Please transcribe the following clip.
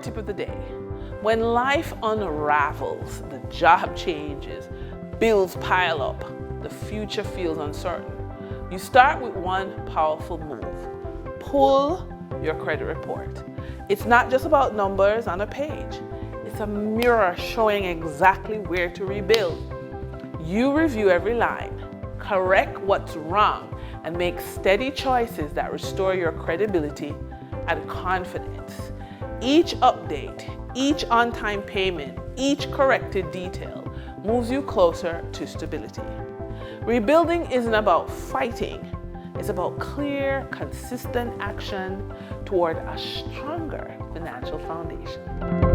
tip of the day. When life unravels, the job changes, bills pile up, the future feels uncertain, you start with one powerful move. Pull your credit report. It's not just about numbers on a page. It's a mirror showing exactly where to rebuild. You review every line, correct what's wrong, and make steady choices that restore your credibility and confidence. Each update, each on-time payment, each corrected detail moves you closer to stability. Rebuilding isn't about fighting. It's about clear, consistent action toward a stronger financial foundation.